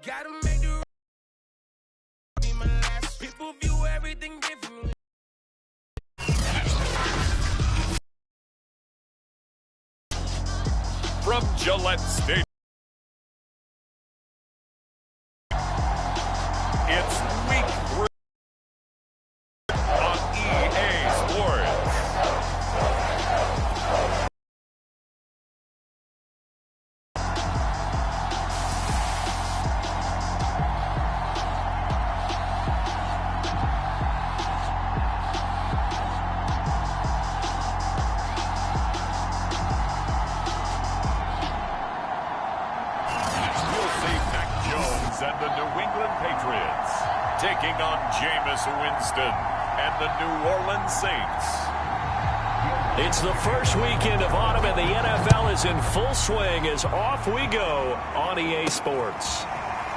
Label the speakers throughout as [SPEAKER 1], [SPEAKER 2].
[SPEAKER 1] Gotta make the be my last. People view everything differently.
[SPEAKER 2] From Gillette Stadium, it's week 3 on EA Sports. And the New England Patriots taking on Jameis Winston and the New Orleans Saints.
[SPEAKER 3] It's the first weekend of autumn and the NFL is in full swing as off we go on EA Sports.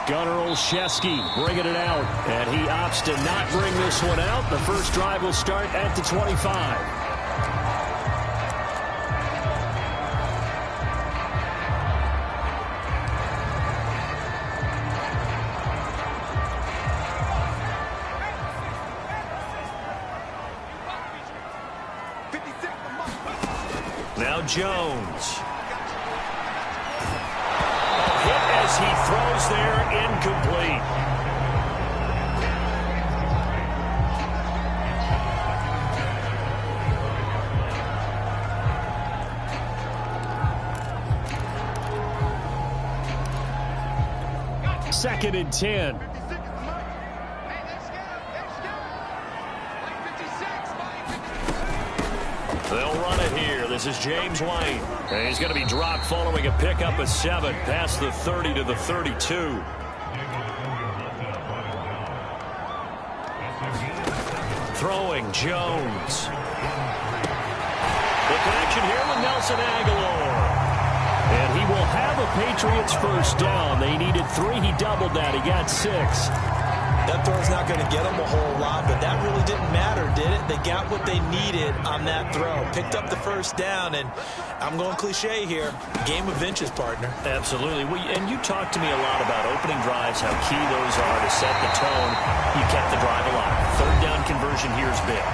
[SPEAKER 3] Gunnar Olszewski bringing it out, and he opts to not bring this one out. The first drive will start at the 25. Now Jones. Hit as he throws there, incomplete. Second and 10. They'll run it here. This is James White. And he's going to be dropped following a pickup of 7 past the 30 to the 32. Throwing Jones. The connection here with Nelson Aguilar. And he will have a Patriots first down. They needed 3. He doubled that. He got 6.
[SPEAKER 4] That throw's not going to get them a whole lot, but that really didn't matter, did it? They got what they needed on that throw. Picked up the first down, and I'm going cliche here. Game of inches, partner.
[SPEAKER 3] Absolutely. And you talked to me a lot about opening drives, how key those are to set the tone. You kept the drive alive. Third down conversion here is big.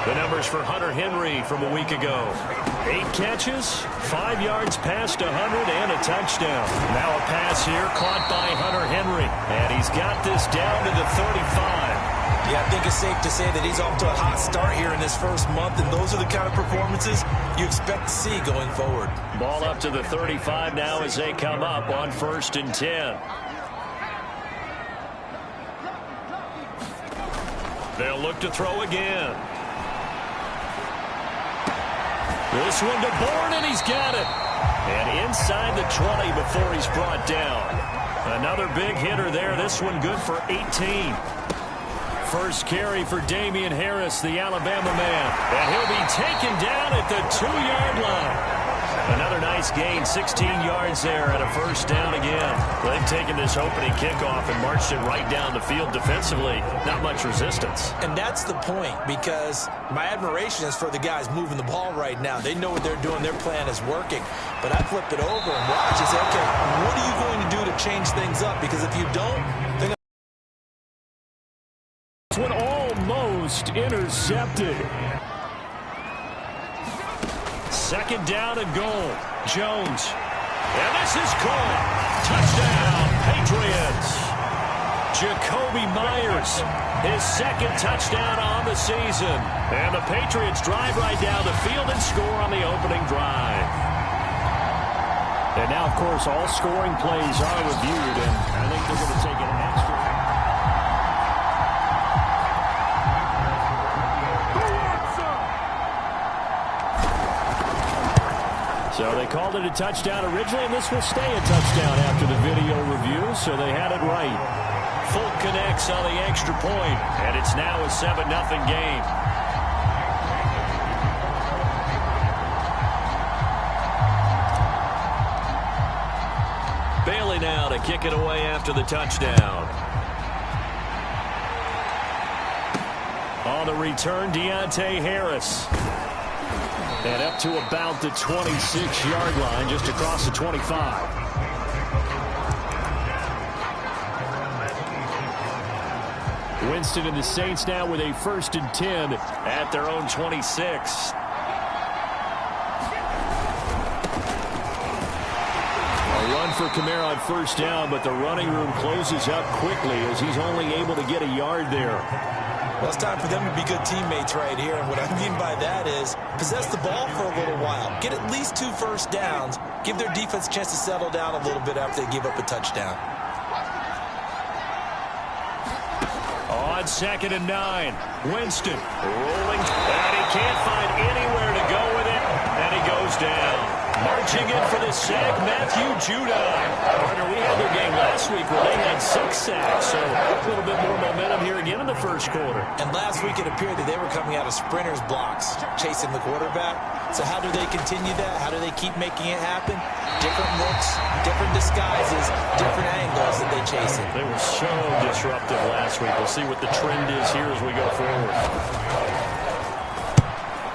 [SPEAKER 3] The numbers for Hunter Henry from a week ago. 8 catches, 5 yards past 100, and a touchdown. Now a pass here caught by Hunter Henry. And he's got this down to the 35.
[SPEAKER 4] Yeah, I think it's safe to say that he's off to a hot start here in this first month, and those are the kind of performances you expect to see going forward.
[SPEAKER 3] Ball up to the 35 now as they come up on 1st and 10. They'll look to throw again. This one to Bourne, and he's got it. And inside the 20 before he's brought down. Another big hitter there. This one good for 18. First carry for Damian Harris, the Alabama man. And he'll be taken down at the 2-yard line. Another nice gain, 16 yards there and a first down again. They've taken this opening kickoff and marched it right down the field defensively. Not much resistance.
[SPEAKER 4] And that's the point, because my admiration is for the guys moving the ball right now. They know what they're doing. Their plan is working. But I flip it over and watch and say, okay, what are you going to do to change things up? Because if you don't, then
[SPEAKER 3] this one almost intercepted. Second down and goal. Jones. And this is caught. Touchdown, Patriots. Jacoby Myers, his second touchdown on the season. And the Patriots drive right down the field and score on the opening drive. And now, of course, all scoring plays are reviewed, and I think they're going to take an extra. So they called it a touchdown originally, and this will stay a touchdown after the video review, so they had it right. Folk connects on the extra point, and it's now a 7-0 game. Bailey now to kick it away after the touchdown. On the return, Deontay Harris. And up to about the 26-yard line, just across the 25. Winston and the Saints now with a 1st and 10 at their own 26. A run for Kamara on 1st down, but the running room closes up quickly as he's only able to get a yard there.
[SPEAKER 4] Well, it's time for them to be good teammates right here. And what I mean by that is possess the ball for a little while. Get at least 2 first downs. Give their defense a chance to settle down a little bit after they give up a touchdown.
[SPEAKER 3] On 2nd and 9, Winston rolling, and he can't find anywhere to go with it, and he goes down. Marching in for the sack, Matthew Judon. Partner, we had their game last week where they had 6 sacks, so a little bit more momentum here again in the 1st quarter.
[SPEAKER 4] And last week it appeared that they were coming out of sprinters blocks, chasing the quarterback. So how do they continue that? How do they keep making it happen? Different looks, different disguises, different angles that they chase it.
[SPEAKER 3] They were so disruptive last week. We'll see what the trend is here as we go forward.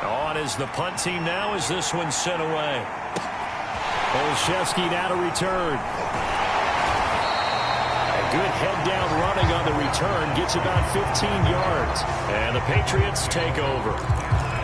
[SPEAKER 3] On is the punt team now as this one's sent away. Olszewski now to return. A good head-down running on the return. Gets about 15 yards. And the Patriots take over.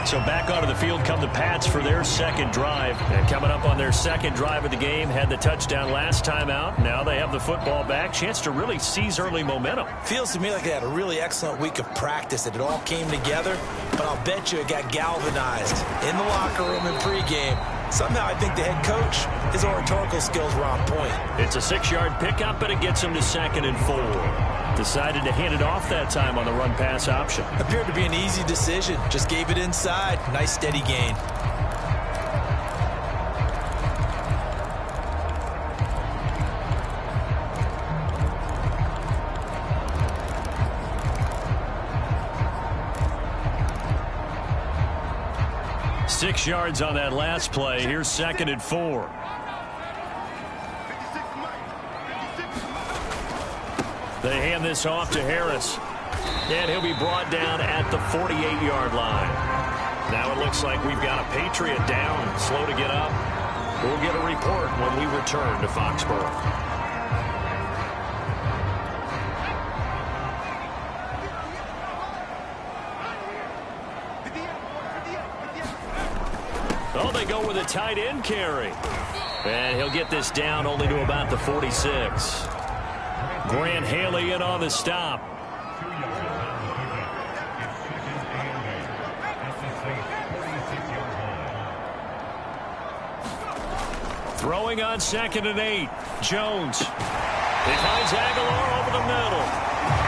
[SPEAKER 3] So back onto the field come the Pats for their 2nd drive. And coming up on their 2nd drive of the game, had the touchdown last time out. Now they have the football back. Chance to really seize early momentum.
[SPEAKER 4] Feels to me like they had a really excellent week of practice. It all came together. But I'll bet you it got galvanized in the locker room and pregame. Somehow I think the head coach, his oratorical skills were on point.
[SPEAKER 3] It's a 6-yard pickup, but it gets him to 2nd and 4. Decided to hand it off that time on the run-pass option.
[SPEAKER 4] Appeared to be an easy decision. Just gave it inside. Nice steady gain.
[SPEAKER 3] Six yards on that last play. Here's 2nd and 4. They hand this off to Harris. And he'll be brought down at the 48-yard line. Now it looks like we've got a Patriot down, slow to get up. We'll get a report when we return to Foxborough. Oh, they go with a tight end carry. And he'll get this down only to about the 46. Grant Haley in on the stop. Throwing on 2nd and 8. Jones. He finds Aguilar over the middle.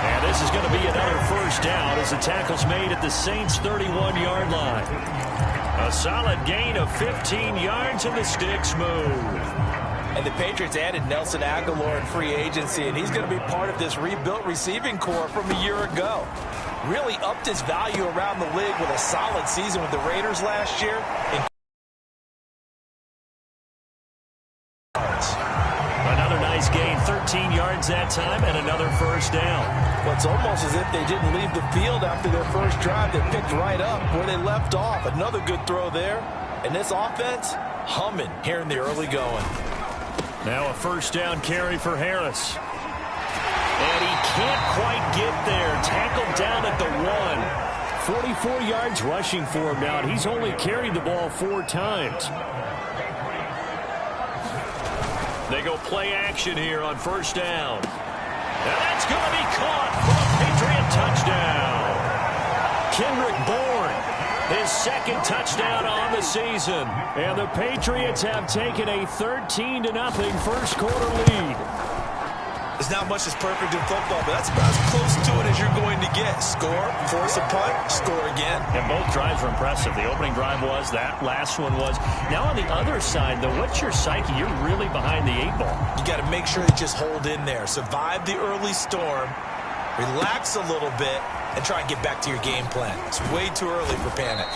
[SPEAKER 3] And this is going to be another 1st down as the tackle's made at the Saints' 31-yard line. A solid gain of 15 yards and the sticks move.
[SPEAKER 4] And the Patriots added Nelson Aguilar in free agency, and he's going to be part of this rebuilt receiving corps from a year ago. Really upped his value around the league with a solid season with the Raiders last year.
[SPEAKER 3] Another nice gain, 13 yards that time, and another 1st down.
[SPEAKER 4] Well, it's almost as if they didn't leave the field after their 1st drive. They picked right up where they left off. Another good throw there. And this offense, humming here in the early going.
[SPEAKER 3] Now a 1st down carry for Harris. And he can't quite get there. Tackled down at the 1. 44 yards rushing for him now, and he's only carried the ball 4 times. They go play action here on 1st down. And that's going to be caught for a Patriot touchdown. Kendrick Bourne, his 2nd touchdown on the season. And the Patriots have taken a 13-0 1st quarter lead.
[SPEAKER 4] There's not much that's perfect in football, but that's about as close to it as you're going to get. Score, force a punt, score again.
[SPEAKER 3] And both drives were impressive. The opening drive was, that last one was. Now on the other side, though, what's your psyche? You're really behind the 8-ball.
[SPEAKER 4] You got to make sure you just hold in there. Survive the early storm, relax a little bit, and try and get back to your game plan. It's way too early for panic.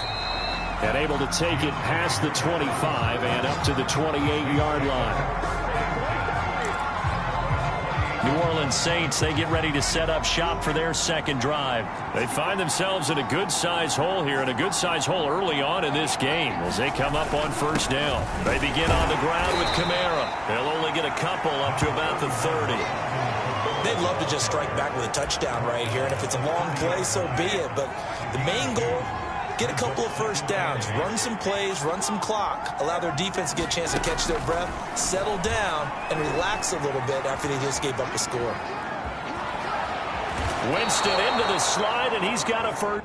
[SPEAKER 3] And able to take it past the 25 and up to the 28-yard line. New Orleans Saints, they get ready to set up shop for their second drive. They find themselves in a good-sized hole here, and a good-sized hole early on in this game as they come up on first down. They begin on the ground with Kamara. They'll only get a couple up to about the 30.
[SPEAKER 4] They'd love to just strike back with a touchdown right here, and if it's a long play, so be it. But the main goal, get a couple of first downs, run some plays, run some clock, allow their defense to get a chance to catch their breath, settle down, and relax a little bit after they just gave up a score.
[SPEAKER 3] Winston into the slide, and he's got a first.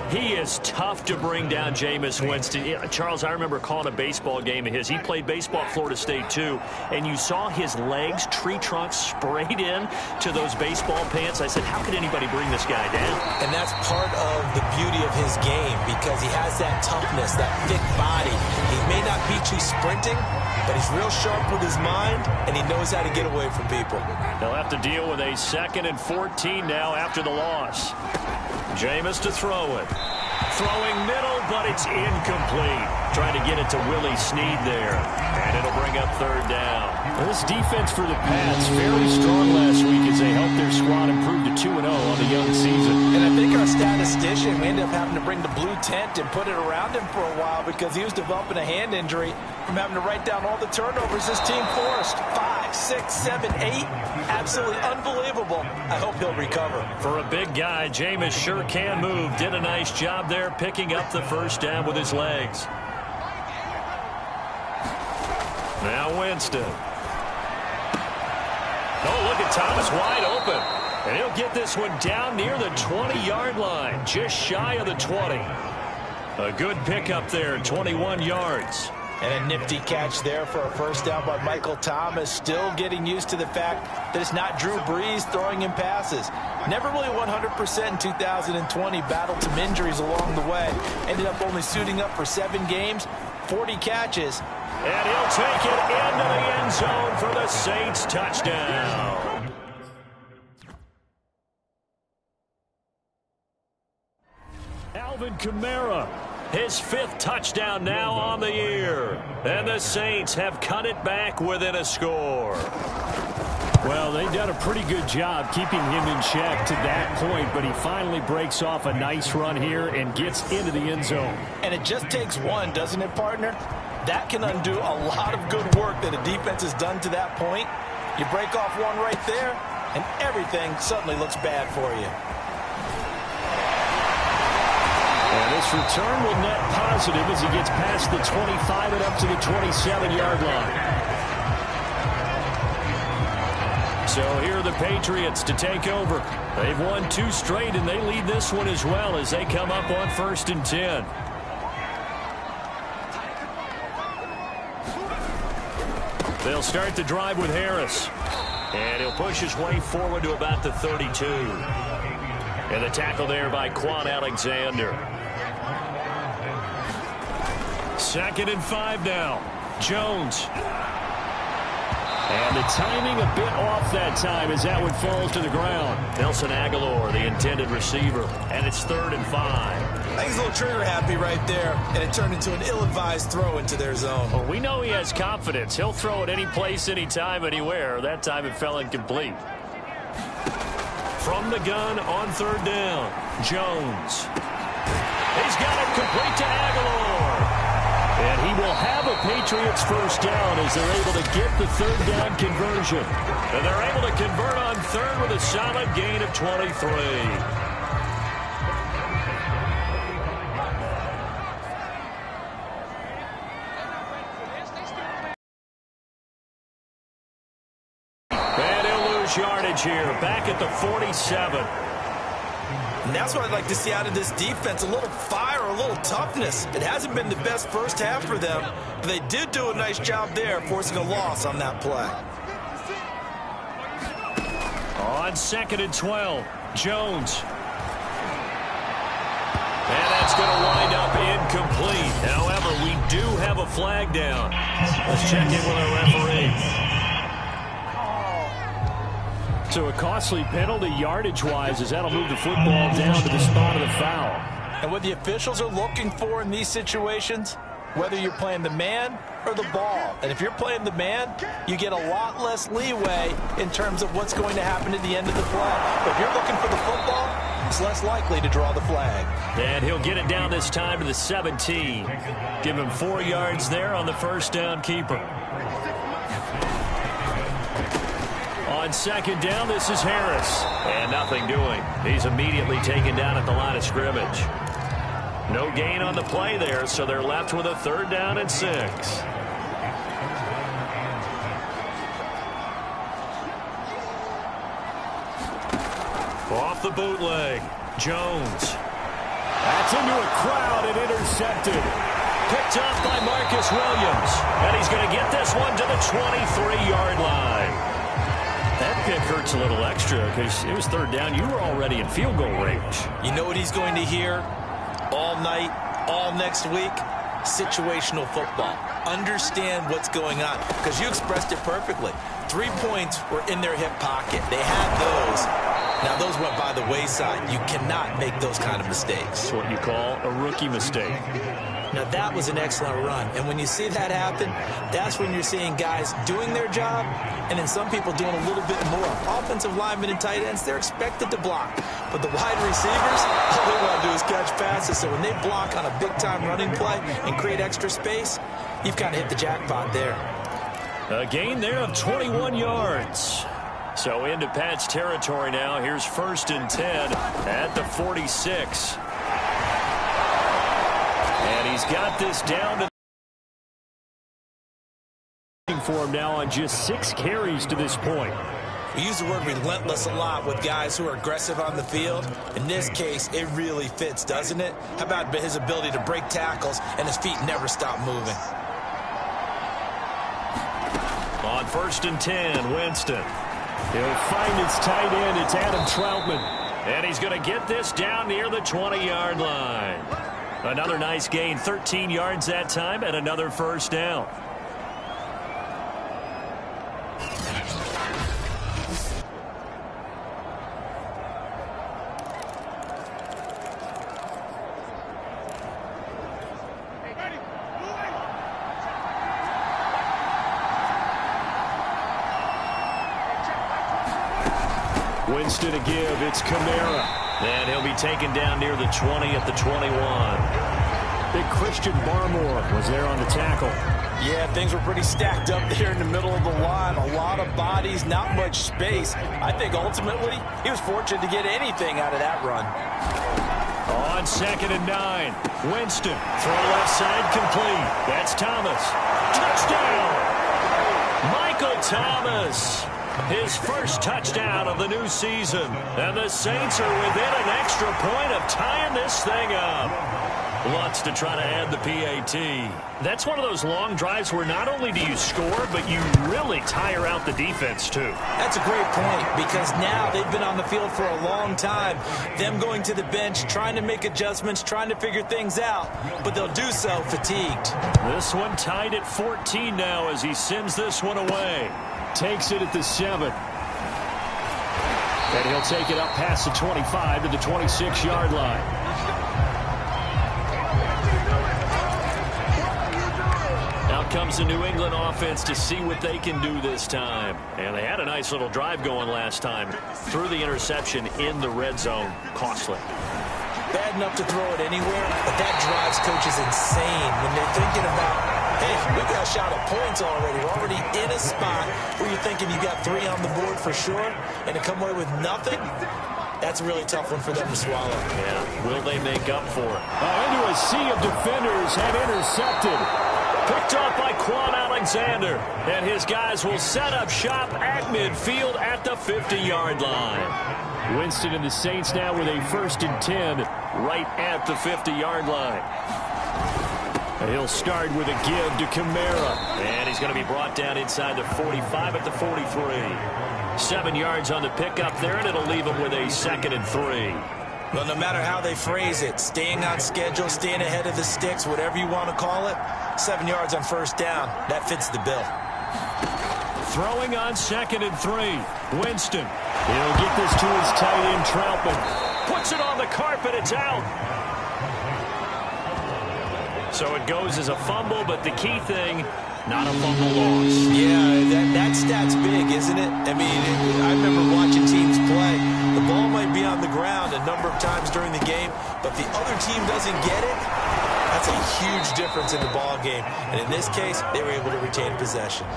[SPEAKER 3] He is tough to bring down, Jameis Winston. Charles, I remember calling a baseball game of his. He played baseball at Florida State, too, and you saw his legs, tree trunks sprayed in to those baseball pants. I said, how could anybody bring this guy down?
[SPEAKER 4] And that's part of the beauty of his game because he has that toughness, that thick body. He may not beat you sprinting, but he's real sharp with his mind, and he knows how to get away from people.
[SPEAKER 3] They'll have to deal with a 2nd and 14 now after the loss. Jameis to throw it. Throwing middle, but it's incomplete. Trying to get it to Willie Snead there. And it'll bring up 3rd down. This defense for the Pats, very strong last week as they helped their squad improve to 2-0 on the young season.
[SPEAKER 4] And I think our statistician, we ended up having to bring the blue tent and put it around him for a while because he was developing a hand injury from having to write down all the turnovers this team forced. 5, 6, 7, 8. Absolutely unbelievable. I hope he'll recover.
[SPEAKER 3] For a big guy, Jameis sure can move. Did a nice job there picking up the first down with his legs. Now Winston. Oh, look at Thomas wide open. And he'll get this one down near the 20-yard line, just shy of the 20. A good pickup there, 21 yards.
[SPEAKER 4] And a nifty catch there for a first down by Michael Thomas. Still getting used to the fact that it's not Drew Brees throwing him passes. Never really 100% in 2020. Battled some injuries along the way. Ended up only suiting up for 7 games, 40 catches.
[SPEAKER 3] And he'll take it into the end zone for the Saints touchdown. Alvin Kamara, his 5th touchdown now on the year. And the Saints have cut it back within a score. Well, they've done a pretty good job keeping him in check to that point, but he finally breaks off a nice run here and gets into the end zone.
[SPEAKER 4] And it just takes one, doesn't it, partner? That can undo a lot of good work that a defense has done to that point. You break off one right there, and everything suddenly looks bad for you.
[SPEAKER 3] And this return will net positive as he gets past the 25 and up to the 27-yard line. So here are the Patriots to take over. They've won 2 straight, and they lead this one as well as they come up on 1st and 10. They'll start the drive with Harris. And he'll push his way forward to about the 32. And the tackle there by Quan Alexander. 2nd and 5 now. Jones. And the timing a bit off that time as that one falls to the ground. Nelson Aguilar, the intended receiver. And it's 3rd and 5.
[SPEAKER 4] I think he's a little trigger happy right there, and it turned into an ill-advised throw into their zone.
[SPEAKER 3] Well, we know he has confidence. He'll throw it any place, anytime, anywhere. That time it fell incomplete. From the gun on 3rd down, Jones. He's got it complete to Aguilar. And he will have a Patriots first down as they're able to get the 3rd down conversion. And they're able to convert on 3rd with a solid gain of 23. Yardage here, back at the 47.
[SPEAKER 4] And that's what I'd like to see out of this defense, a little fire, a little toughness. It hasn't been the best first half for them, but they did do a nice job there, forcing a loss on that play.
[SPEAKER 3] On 2nd and 12, Jones. And that's going to wind up incomplete. However, we do have a flag down. Let's check in with our referee. So a costly penalty yardage-wise, as that'll move the football down to the spot of the foul.
[SPEAKER 4] And what the officials are looking for in these situations, whether you're playing the man or the ball. And if you're playing the man, you get a lot less leeway in terms of what's going to happen at the end of the play. But if you're looking for the football, it's less likely to draw the flag.
[SPEAKER 3] And he'll get it down this time to the 17. Give him 4 yards there on the first down keeper. On second down, this is Harris. And nothing doing. He's immediately taken down at the line of scrimmage. No gain on the play there, so they're left with a 3rd down and 6. Off the bootleg, Jones. That's into a crowd and intercepted. Picked off by Marcus Williams. And he's going to get this one to the 23-yard line. That pick hurts a little extra because it was 3rd down. You were already in field goal range.
[SPEAKER 4] You know what he's going to hear all night, all next week? Situational football. Understand what's going on, because you expressed it perfectly. 3 points were in their hip pocket. They had those. Now, those went by the wayside. You cannot make those kind of mistakes.
[SPEAKER 3] It's what you call a rookie mistake.
[SPEAKER 4] Now, that was an excellent run. And when you see that happen, that's when you're seeing guys doing their job and then some people doing a little bit more. Offensive linemen and tight ends, they're expected to block. But the wide receivers, all they want to do is catch passes. So when they block on a big-time running play and create extra space, you've kind of hit the jackpot there.
[SPEAKER 3] A gain there of 21 yards. So into Pat's territory now. Here's 1st and 10 at the 46. And he's got this down to for him now on just 6 carries to this point.
[SPEAKER 4] We use the word relentless a lot with guys who are aggressive on the field. In this case, it really fits, doesn't it? How about his ability to break tackles and his feet never stop moving?
[SPEAKER 3] On 1st and 10, Winston. He'll find his tight end. It's Adam Troutman. And he's going to get this down near the 20-yard line. Another nice gain, 13 yards that time, and another 1st down. Winston to give. It's Kamara. And he'll be taken down near the 20 at the 21. Big Christian Barmore was there on the tackle.
[SPEAKER 4] Yeah, things were pretty stacked up there in the middle of the line. A lot of bodies, not much space. I think ultimately he was fortunate to get anything out of that run.
[SPEAKER 3] On 2nd and 9, Winston. Throw left side complete. That's Thomas. Touchdown! Michael Thomas. His first touchdown of the new season. And the Saints are within an extra point of tying this thing up. Lots to try to add the PAT. That's one of those long drives where not only do you score, but you really tire out the defense, too.
[SPEAKER 4] That's a great point, because now they've been on the field for a long time. Them going to the bench, trying to make adjustments, trying to figure things out, but they'll do so fatigued.
[SPEAKER 3] This one tied at 14 now as he sends this one away. Takes it at the 7. And he'll take it up past the 25 to the 26-yard line. Out comes the New England offense to see what they can do this time. And they had a nice little drive going last time. Threw the interception in the red zone. Costly.
[SPEAKER 4] Bad enough to throw it anywhere, but that drives coaches insane when they're thinking about, hey, we got a shot at points already. We're already in a spot where you're thinking you got 3 on the board for sure, and to come away with nothing, that's a really tough one for them to swallow.
[SPEAKER 3] Yeah, will they make up for it? Into a sea of defenders and intercepted. Picked off by Quan Alexander, and his guys will set up shop at midfield at the 50-yard line. Winston and the Saints now with a 1st and 10 right at the 50-yard line. And he'll start with a give to Kamara. And he's going to be brought down inside the 45 at the 43. 7 yards on the pickup there, and it'll leave him with a 2nd and 3.
[SPEAKER 4] Well, no matter how they phrase it, staying on schedule, staying ahead of the sticks, whatever you want to call it, 7 yards on first down, that fits the bill.
[SPEAKER 3] Throwing on 2nd and 3. Winston. He'll get this to his tight end, Troutman. Puts it on the carpet. It's out. So it goes as a fumble, but the key thing, not a fumble loss.
[SPEAKER 4] Yeah, that stat's big, isn't it? I mean, I remember watching teams play. The ball might be on the ground a number of times during the game, but the other team doesn't get it. That's a huge difference in the ball game. And in this case, they were able to retain possession.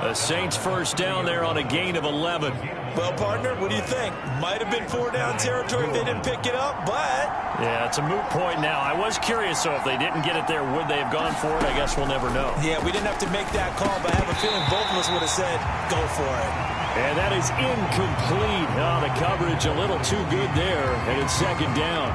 [SPEAKER 3] The Saints first down there on a gain of 11.
[SPEAKER 4] Well, partner, what do you think? Might have been 4-down territory if they didn't pick it up, but...
[SPEAKER 3] Yeah, it's a moot point now. I was curious, so if they didn't get it there, would they have gone for it? I guess we'll never know.
[SPEAKER 4] Yeah, we didn't have to make that call, but I have a feeling both of us would have said, go for it.
[SPEAKER 3] And that is incomplete. Oh, the coverage a little too good there, and it's 2nd down.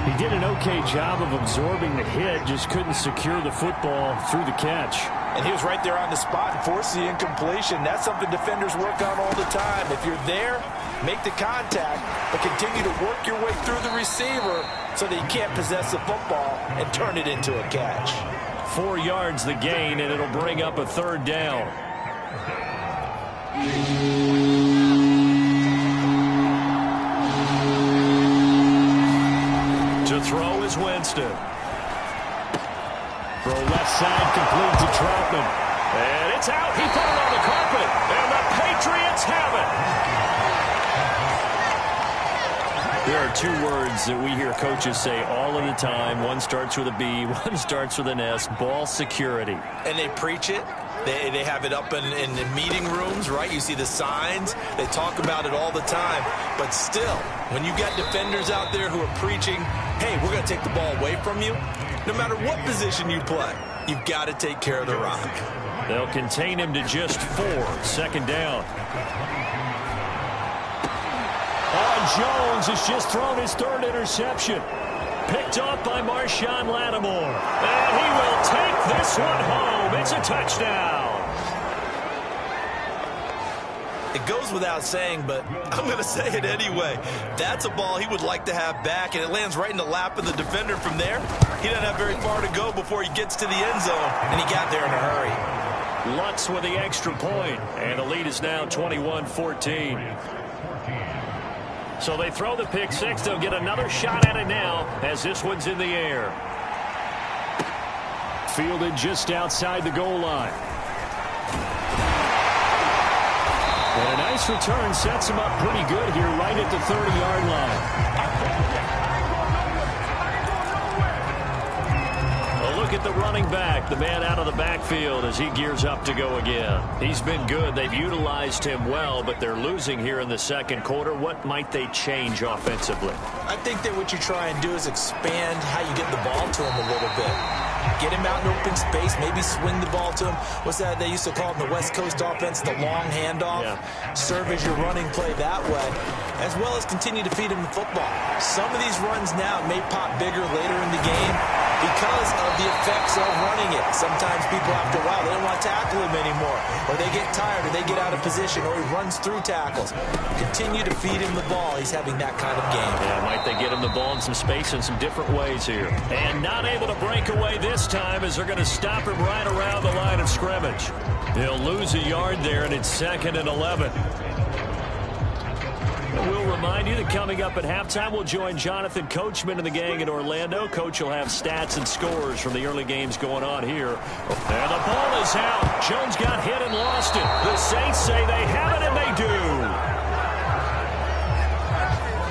[SPEAKER 3] He did an okay job of absorbing the hit, just couldn't secure the football through the catch.
[SPEAKER 4] And he was right there on the spot and forced the incompletion. That's something defenders work on all the time. If you're there, make the contact, but continue to work your way through the receiver so that you can't possess the football and turn it into a catch.
[SPEAKER 3] 4 yards the gain, and it'll bring up a 3rd down. To throw is Winston. Throw left side, complete to Troutman. And it's out. He put it on the carpet. And the Patriots have it. There are 2 words that we hear coaches say all of the time. One starts with a B, one starts with an S. Ball security.
[SPEAKER 4] And they preach it. They have it up in the meeting rooms, right? You see the signs. They talk about it all the time. But still, when you got defenders out there who are preaching, hey, we're going to take the ball away from you, no matter what position you play, you've got to take care of the rock.
[SPEAKER 3] They'll contain him to just 4. 2nd down. Jones has just thrown his 3rd interception. Picked up by Marshawn Lattimore. And he will take this one home. It's a touchdown.
[SPEAKER 4] It goes without saying, but I'm going to say it anyway. That's a ball he would like to have back, and it lands right in the lap of the defender from there. He doesn't have very far to go before he gets to the end zone, and he got there in a hurry.
[SPEAKER 3] Lutz with the extra point, and the lead is now 21-14. So they throw the pick 6. They'll get another shot at it now as this one's in the air. Fielded just outside the goal line. And a nice return sets him up pretty good here right at the 30-yard line. Look at the running back, the man out of the backfield as he gears up to go again. He's been good. They've utilized him well, but they're losing here in the 2nd quarter. What might they change offensively?
[SPEAKER 4] I think that what you try and do is expand how you get the ball to him a little bit. Get him out in open space, maybe swing the ball to him. What's that they used to call it in the West Coast offense, the long handoff? Yeah. Serve as your running play that way, as well as continue to feed him the football. Some of these runs now may pop bigger later in the game because of the effects of running it. Sometimes people, after a while, they don't want to tackle him anymore, or they get tired, or they get out of position, or he runs through tackles. Continue to feed him the ball. He's having that kind of game.
[SPEAKER 3] Yeah, might they get him the ball in some space in some different ways here. And not able to break away this time as they're going to stop him right around the line of scrimmage. He'll lose a yard there, and it's 2nd and 11. We'll remind you that coming up at halftime, we'll join Jonathan Coachman and the gang in Orlando. Coach will have stats and scores from the early games going on here. And the ball is out. Jones got hit and lost it. The Saints say they have it, and they do.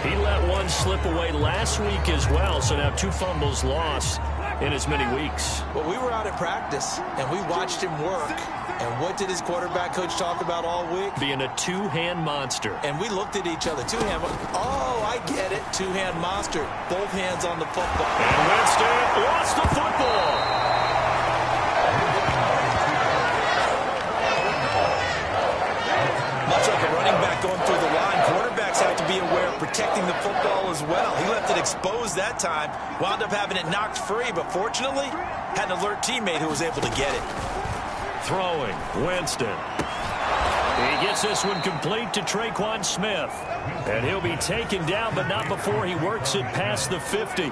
[SPEAKER 3] He let one slip away last week as well, so now 2 fumbles lost in as many weeks.
[SPEAKER 4] Well, we were out at practice, and we watched him work. And what did his quarterback coach talk about all week?
[SPEAKER 3] Being a 2-hand monster.
[SPEAKER 4] And we looked at each other. 2-hand. Oh, I get it. 2-hand monster. Both hands on the football.
[SPEAKER 3] And Winston lost the football.
[SPEAKER 4] Much like a running back going through the line, quarterbacks have to be aware of protecting the football as well. He left it exposed that time. Wound up having it knocked free, but fortunately, had an alert teammate who was able to get it.
[SPEAKER 3] Throwing, Winston. He gets this one complete to Traquan Smith. And he'll be taken down, but not before he works it past the 50.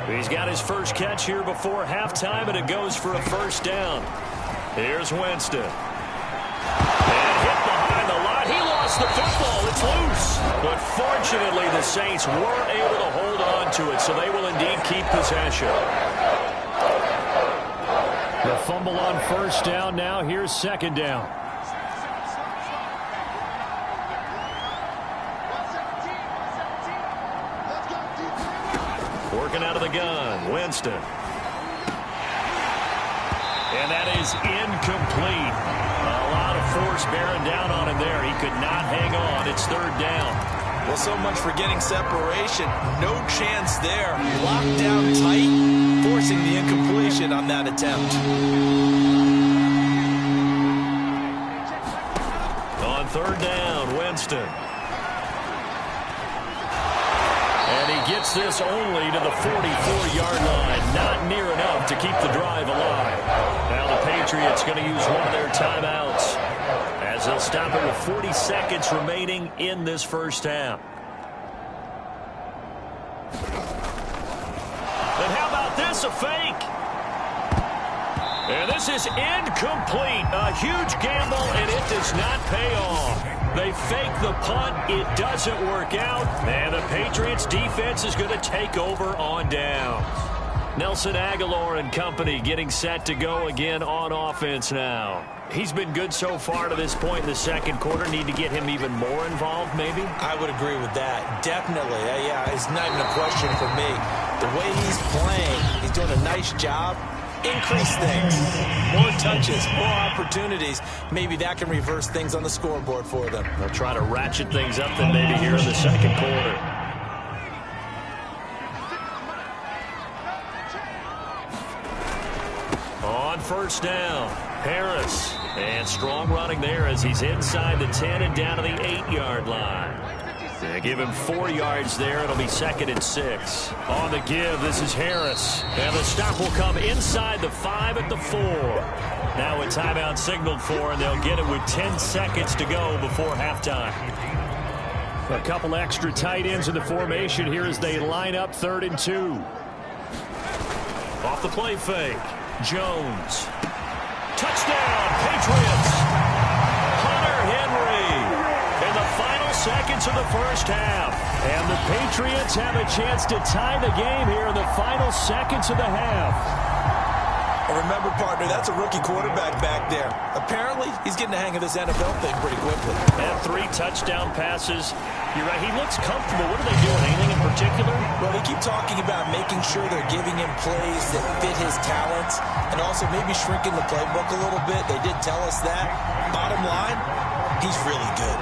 [SPEAKER 3] He's got his first catch here before halftime, and it goes for a first down. Here's Winston. And hit behind the line. He lost the football. It's loose. But fortunately, the Saints were able to hold on to it, so they will indeed keep possession. The fumble on first down. Now here's second down. Working out of the gun, Winston. And that is incomplete. A lot of force bearing down on him there. He could not hang on. It's third down.
[SPEAKER 4] Well, so much for getting separation. No chance there. Locked down tight, forcing the incompletion on that attempt.
[SPEAKER 3] On third down, Winston. And he gets this only to the 44-yard line. Not near enough to keep the drive alive. Now the Patriots going to use one of their timeouts as they'll stop it with 40 seconds remaining in this first half. And how about this, a fake? And this is incomplete. A huge gamble, and it does not pay off. They fake the punt. It doesn't work out. And the Patriots defense is going to take over on downs. Nelson Aguilar and company getting set to go again on offense now. He's been good so far to this point in the second quarter. Need to get him even more involved, maybe?
[SPEAKER 4] I would agree with that. Definitely. Yeah, it's not even a question for me. The way he's playing, he's doing a nice job. Increase things. More touches, more opportunities. Maybe that can reverse things on the scoreboard for them.
[SPEAKER 3] They'll try to ratchet things up then maybe here in the second quarter. On first down, Harris. And strong running there as he's inside the 10 and down to the 8-yard line. They give him 4 yards there. It'll be second and 6. On the give, this is Harris. And the stop will come inside the 5 at the 4. Now a timeout signaled for, and they'll get it with 10 seconds to go before halftime. A couple extra tight ends in the formation here as they line up 3rd and 2. Off the play fake. Jones. Touchdown, Patriots. Hunter Henry. In the final seconds of the first half. And the Patriots have a chance to tie the game here in the final seconds of the half.
[SPEAKER 4] Remember, partner, that's a rookie quarterback back there. Apparently, he's getting the hang of this NFL thing pretty quickly.
[SPEAKER 3] And 3 touchdown passes. You're right, he looks comfortable. What are they doing? Anything in particular?
[SPEAKER 4] Well, they keep talking about making sure they're giving him plays that fit his talents and also maybe shrinking the playbook a little bit. They did tell us that. Bottom line, he's really good.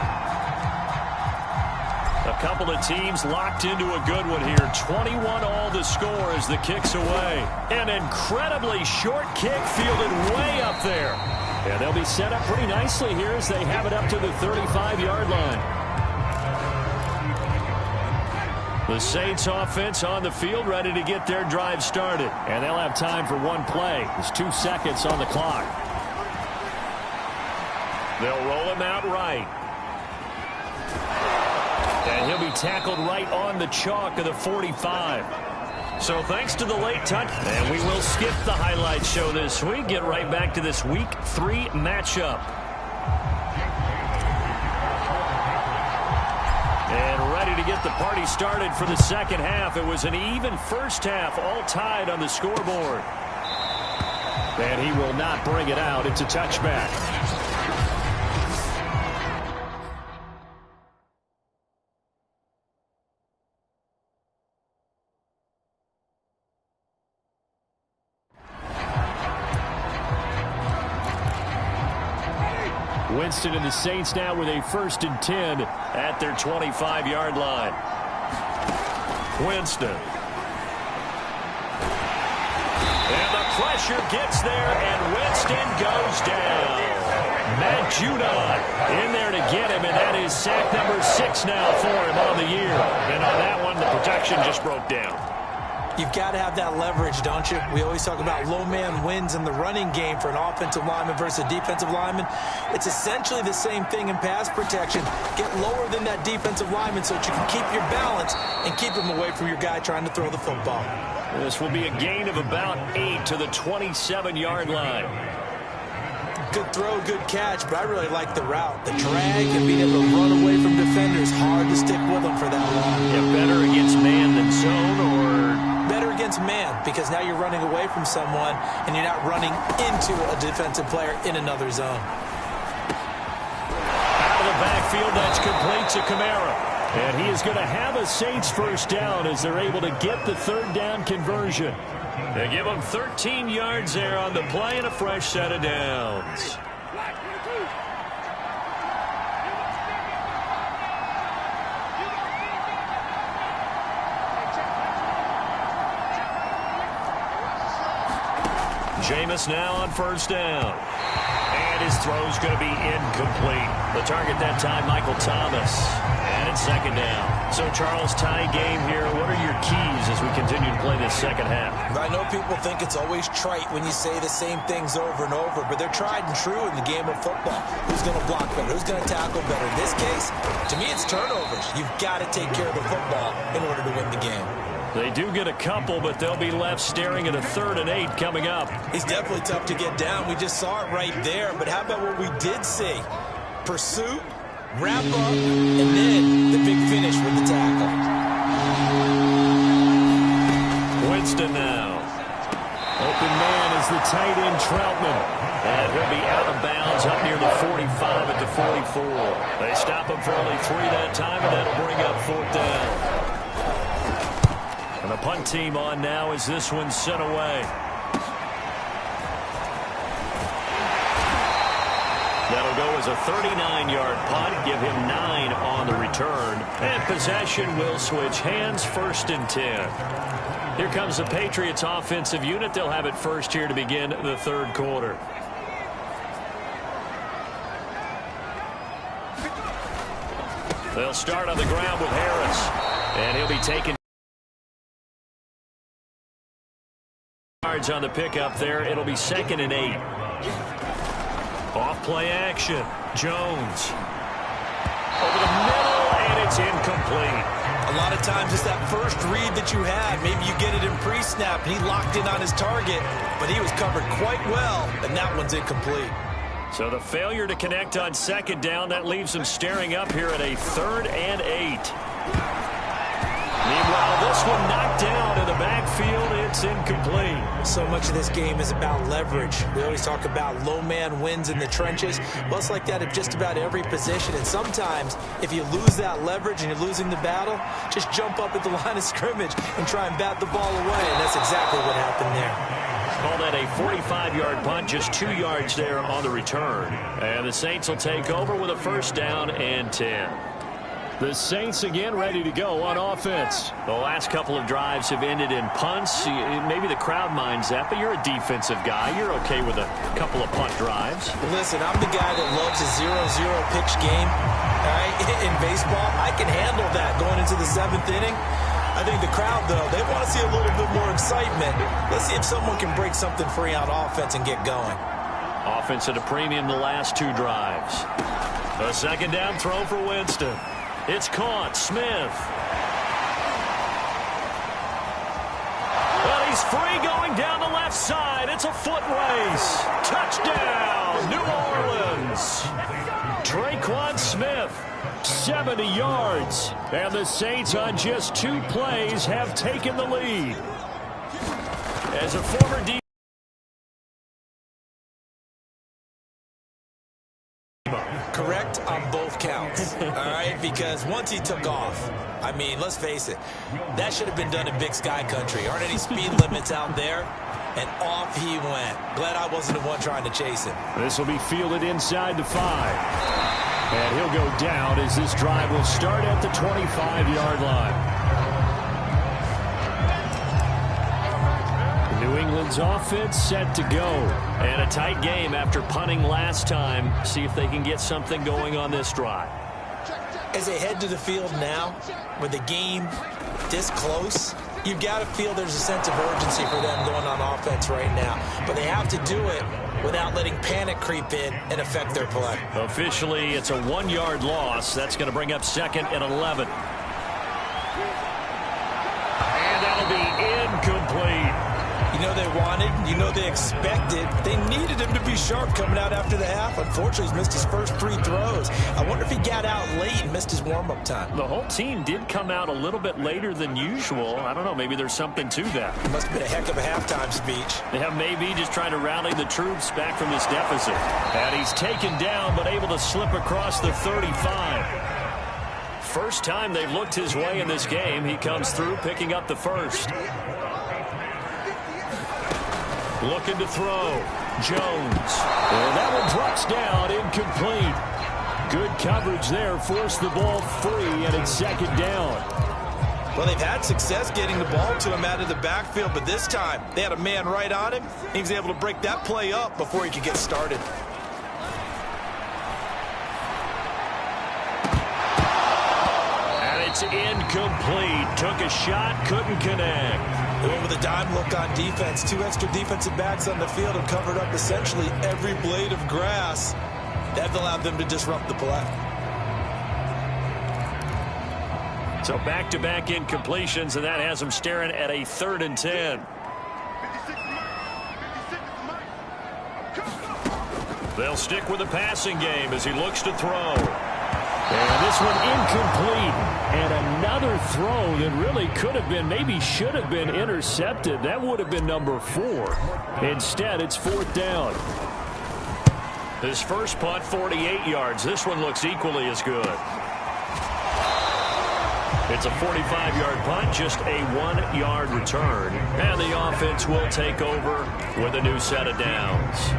[SPEAKER 3] A couple of teams locked into a good one here. 21 all the score as the kick's away. An incredibly short kick fielded way up there. And they'll be set up pretty nicely here as they have it up to the 35-yard line. The Saints offense on the field ready to get their drive started. And they'll have time for one play. There's 2 seconds on the clock. They'll roll him out right. And he'll be tackled right on the chalk of the 45. So thanks to the late touch. And we will skip the highlight show this week. Get right back to this Week 3 matchup. And ready to get the party started for the second half. It was an even first half, all tied on the scoreboard. And he will not bring it out. It's a touchback. Winston and the Saints now with a 1st and 10 at their 25-yard line. Winston. And the pressure gets there, and Winston goes down. Matt Judon in there to get him, and that is sack number 6 now for him on the year. And on that one, the protection just broke down.
[SPEAKER 4] You've got to have that leverage, don't you? We always talk about low man wins in the running game for an offensive lineman versus a defensive lineman. It's essentially the same thing in pass protection. Get lower than that defensive lineman so that you can keep your balance and keep him away from your guy trying to throw the football.
[SPEAKER 3] This will be a gain of about 8 to the 27-yard line.
[SPEAKER 4] Good throw, good catch, but I really like the route. The drag and being able to run away from defenders, hard to stick with them for that long.
[SPEAKER 3] Yeah, better against man than zone, or
[SPEAKER 4] better against man, because now you're running away from someone and you're not running into a defensive player in another zone.
[SPEAKER 3] Out of the backfield, that's complete to Kamara. And he is going to have a Saints first down as they're able to get the third down conversion. They give him 13 yards there on the play and a fresh set of downs. Jameis now on first down. And his throw's going to be incomplete. The target that time, Michael Thomas. And it's second down. So, Charles, tie game here. What are your keys as we continue to play this second half?
[SPEAKER 4] I know people think it's always trite when you say the same things over and over, but they're tried and true in the game of football. Who's going to block better? Who's going to tackle better? In this case, to me, it's turnovers. You've got to take care of the football in order to win the game.
[SPEAKER 3] They do get a couple, but they'll be left staring at a 3rd and 8 coming up.
[SPEAKER 4] He's definitely tough to get down. We just saw it right there. But how about what we did see? Pursuit, wrap up, and then the big finish with the tackle.
[SPEAKER 3] Winston now. Open man is the tight end Troutman. And he'll be out of bounds up near the 45 at the 44. They stop him for only 3 that time, and that'll bring up 4th down. And the punt team on now as this one's sent away. That'll go as a 39-yard punt, give him 9 on the return. And possession will switch hands, 1st and 10. Here comes the Patriots offensive unit. They'll have it first here to begin the 3rd quarter. They'll start on the ground with Harris. And he'll be taken yards on the pickup there. It'll be 2nd and 8. Off play action. Jones. Over the middle, and it's incomplete.
[SPEAKER 4] A lot of times it's that first read that you had. Maybe you get it in pre-snap, and he locked in on his target, but he was covered quite well, and that one's incomplete.
[SPEAKER 3] So the failure to connect on 2nd down, that leaves him staring up here at a 3rd and 8. Meanwhile, this one knocked down in the backfield. It's incomplete.
[SPEAKER 4] So much of this game is about leverage. We always talk about low man wins in the trenches. Well, it's like that at just about every position. And sometimes, if you lose that leverage and you're losing the battle, just jump up at the line of scrimmage and try and bat the ball away. And that's exactly what happened there.
[SPEAKER 3] Call that a 45-yard punt, just 2 yards there on the return. And the Saints will take over with a 1st down and 10. The Saints again ready to go on offense. The last couple of drives have ended in punts. Maybe the crowd minds that, but you're a defensive guy. You're okay with a couple of punt drives.
[SPEAKER 4] Listen, I'm the guy that loves a 0-0 pitch game. All right? In baseball, I can handle that going into the 7th inning. I think the crowd, though, they want to see a little bit more excitement. Let's see if someone can break something free on offense and get going.
[SPEAKER 3] Offense at a premium the last 2 drives. A 2nd down throw for Winston. It's caught. Smith. Well, he's free going down the left side. It's a foot race. Touchdown, New Orleans. Traquan Smith, 70 yards. And the Saints on just 2 plays have taken the lead. As a former
[SPEAKER 4] correct on both counts, all right? Because once he took off, I mean, let's face it, that should have been done in Big Sky Country. Aren't any speed limits out there? And off he went. Glad I wasn't the one trying to chase him.
[SPEAKER 3] This will be fielded inside the 5. And he'll go down as this drive will start at the 25-yard line. New England's offense set to go. And a tight game after punting last time. See if they can get something going on this drive.
[SPEAKER 4] As they head to the field now, with the game this close, You've got to feel there's a sense of urgency for them going on offense right now. But they have to do it without letting panic creep in and affect their play.
[SPEAKER 3] Officially, it's a 1-yard loss. That's going to bring up 2nd and 11. And that'll be incomplete.
[SPEAKER 4] You know they wanted, you know they expected. They needed him to be sharp coming out after the half. Unfortunately, he's missed his first 3 throws. I wonder if he got out late and missed his warm-up time.
[SPEAKER 3] The whole team did come out a little bit later than usual. I don't know, maybe there's something to that.
[SPEAKER 4] It must have been a heck of a halftime speech.
[SPEAKER 3] Yeah, maybe just trying to rally the troops back from this deficit. And he's taken down, but able to slip across the 35. First time they've looked his way in this game. He comes through, picking up the first. Looking to throw. Jones. And that one drops down, incomplete. Good coverage there. Forced the ball free, and it's 2nd down.
[SPEAKER 4] Well, they've had success getting the ball to him out of the backfield, but this time they had a man right on him. He was able to break that play up before he could get started.
[SPEAKER 3] And it's incomplete. Took a shot, couldn't connect.
[SPEAKER 4] They went with a dime look on defense. 2 extra defensive backs on the field have covered up essentially every blade of grass. That allowed them to disrupt the play.
[SPEAKER 3] So back-to-back incompletions, and that has them staring at a 3rd and 10. They'll stick with the passing game as he looks to throw. And this one incomplete. And another throw that really could have been, maybe should have been intercepted. That would have been number 4. Instead, it's 4th down. His first punt, 48 yards. This one looks equally as good. It's a 45-yard punt, just a 1-yard return. And the offense will take over with a new set of downs.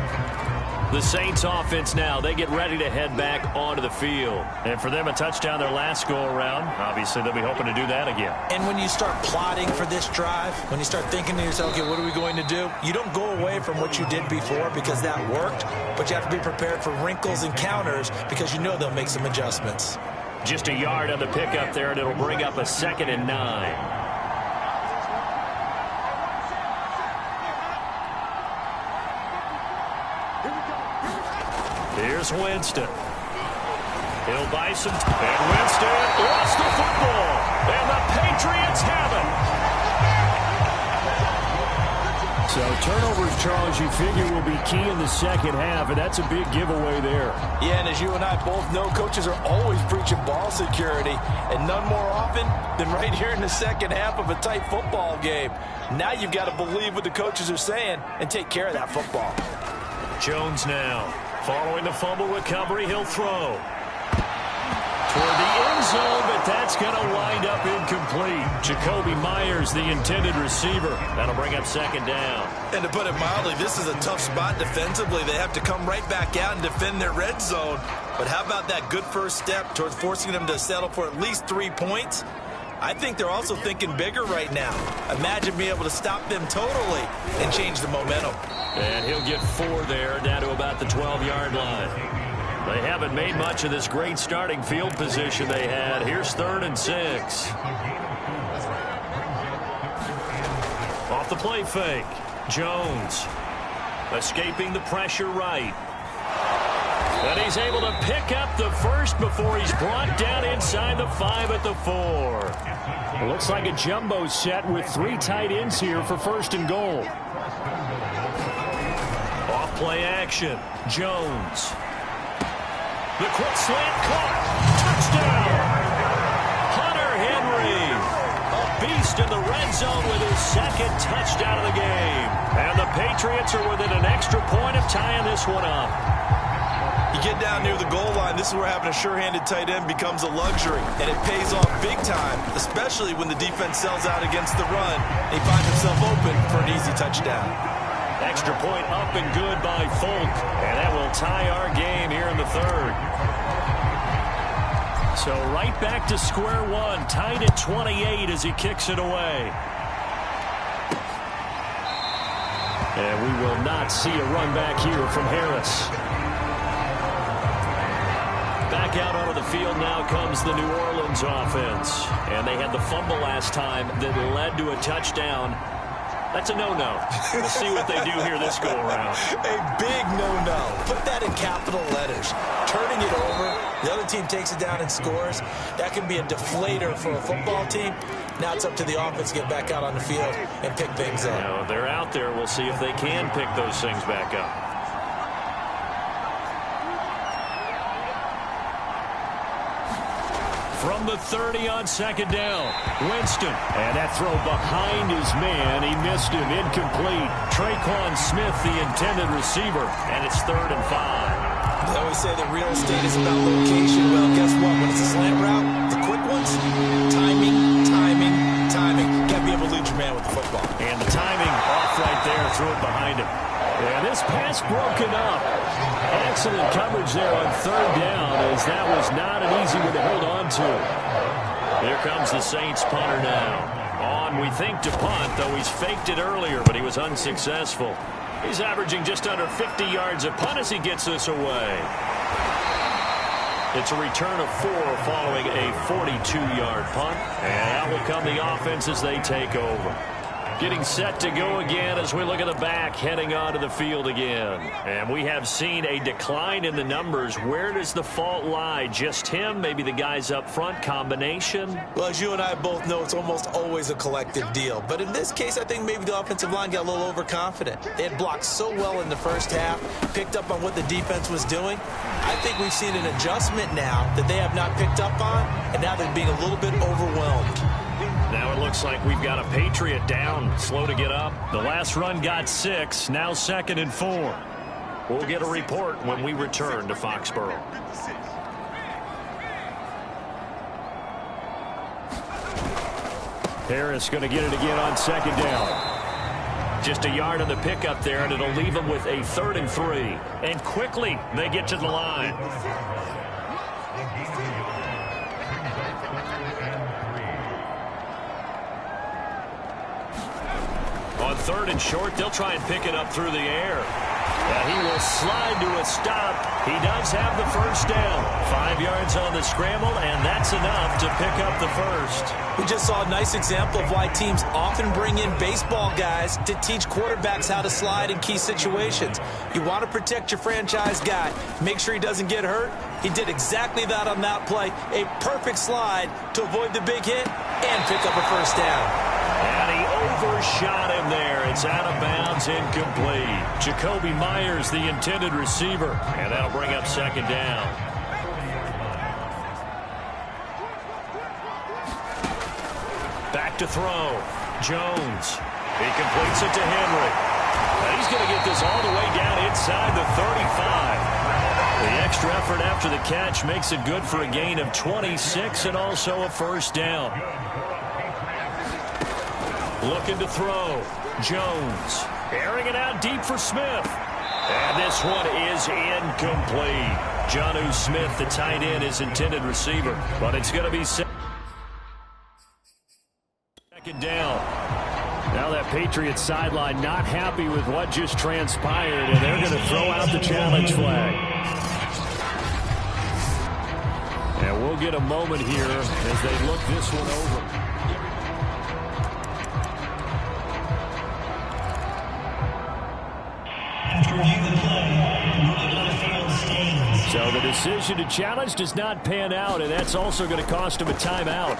[SPEAKER 3] The Saints offense now, they get ready to head back onto the field. And for them, a touchdown their last go-around. Obviously, they'll be hoping to do that again.
[SPEAKER 4] And when you start plotting for this drive, when you start thinking to yourself, okay, what are we going to do? You don't go away from what you did before because that worked, but you have to be prepared for wrinkles and counters because you know they'll make some adjustments.
[SPEAKER 3] Just a yard on the pickup there, and it'll bring up a 2nd and 9. Here's Winston. He'll buy some. And Winston lost the football. And the Patriots have it. So turnovers, Charles, you figure will be key in the second half, and that's a big giveaway there.
[SPEAKER 4] Yeah, and as you and I both know, coaches are always preaching ball security, and none more often than right here in the second half of a tight football game. Now you've got to believe what the coaches are saying and take care of that football.
[SPEAKER 3] Jones now. Following the fumble recovery, he'll throw. Toward the end zone, but that's going to wind up incomplete. Jacoby Myers, the intended receiver. That'll bring up 2nd down.
[SPEAKER 4] And to put it mildly, this is a tough spot defensively. They have to come right back out and defend their red zone. But how about that good first step towards forcing them to settle for at least 3 points? I think they're also thinking bigger right now. Imagine being able to stop them totally and change the momentum.
[SPEAKER 3] And he'll get 4 there, down to about the 12-yard line. They haven't made much of this great starting field position they had. Here's 3rd and 6. Off the play fake. Jones escaping the pressure right. And he's able to pick up the first before he's brought down inside the 5 at the 4. It looks like a jumbo set with 3 tight ends here for 1st and goal. Off play action. Jones. The quick slant caught. Touchdown. Hunter Henry. A beast in the red zone with his 2nd touchdown of the game. And the Patriots are within an extra point of tying this one up.
[SPEAKER 4] You get down near the goal line, this is where having a sure-handed tight end becomes a luxury, and it pays off big time, especially when the defense sells out against the run, and he finds himself open for an easy touchdown.
[SPEAKER 3] Extra point up and good by Folk, and that will tie our game here in the 3rd. So right back to square one, tied at 28 as he kicks it away. And we will not see a run back here from Harris. Back Back out onto the field now comes the New Orleans offense. And they had the fumble last time that led to a touchdown. That's a no-no. We'll see what they do here this go-around.
[SPEAKER 4] A big no-no. Put that in capital letters. Turning it over, the other team takes it down and scores. That can be a deflator for a football team. Now it's up to the offense to get back out on the field and pick things up.
[SPEAKER 3] Now, they're out there. We'll see if they can pick those things back up. From the 30 on second down, Winston. And that throw behind his man. He missed him. Incomplete. Traquan Smith, the intended receiver. And it's 3rd and 5.
[SPEAKER 4] They always say that real estate is about location. Well, guess what? When it's a slant route, the quick ones, timing, timing, timing. You got to be able to lead your man with the football.
[SPEAKER 3] And the timing off right there. Threw it behind him. And this pass broken up. Excellent coverage there on 3rd down, as that was not an easy one to hold on to. Here comes the Saints punter now. On, we think, to punt, though he's faked it earlier, but he was unsuccessful. He's averaging just under 50 yards a punt as he gets this away. It's a return of 4 following a 42-yard punt. And out will come the offense as they take over. Getting set to go again as we look at the back, heading onto the field again. And we have seen a decline in the numbers. Where does the fault lie? Just him? Maybe the guys up front? Combination?
[SPEAKER 4] Well, as you and I both know, it's almost always a collective deal. But in this case, I think maybe the offensive line got a little overconfident. They had blocked so well in the first half, picked up on what the defense was doing. I think we've seen an adjustment now that they have not picked up on, and now they're being a little bit overwhelmed.
[SPEAKER 3] Now it looks like we've got a Patriot down, slow to get up. The last run got 6, now 2nd and 4. We'll get a report when we return to Foxborough. Harris going to get it again on 2nd down. Just a yard on the pickup there, and it'll leave them with a 3rd and 3. And quickly they get to the line. On 3rd and short, they'll try and pick it up through the air. And he will slide to a stop. He does have the first down. 5 yards on the scramble, and that's enough to pick up the first.
[SPEAKER 4] We just saw a nice example of why teams often bring in baseball guys to teach quarterbacks how to slide in key situations. You want to protect your franchise guy. Make sure he doesn't get hurt. He did exactly that on that play. A perfect slide to avoid the big hit and pick up a first down.
[SPEAKER 3] And he overshot him there. It's out of bounds, incomplete. Jacoby Myers, the intended receiver. And that'll bring up 2nd down. Back to throw. Jones. He completes it to Henry. And he's going to get this all the way down inside the 35. The extra effort after the catch makes it good for a gain of 26 and also a first down. Looking to throw. Jones. Airing it out deep for Smith. And this one is incomplete. Jonnu Smith, the tight end, is intended receiver. But it's going to be 2nd down. Now that Patriots sideline not happy with what just transpired, and they're going to throw out the challenge flag. And we'll get a moment here as they look this one over. So the decision to challenge does not pan out, and that's also going to cost him a timeout.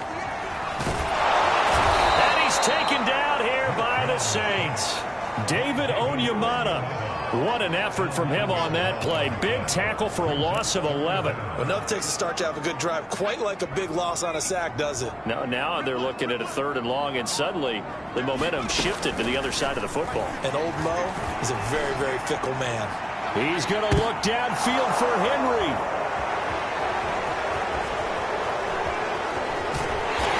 [SPEAKER 3] And he's taken down here by the Saints. David Onyemata. What an effort from him on that play. Big tackle for a loss of 11.
[SPEAKER 4] Well, enough takes a start to have a good drive. Quite like a big loss on a sack, does it?
[SPEAKER 3] Now they're looking at a 3rd and long, and suddenly the momentum shifted to the other side of the football.
[SPEAKER 4] And old Mo is a very, very fickle man.
[SPEAKER 3] He's going to look downfield for Henry.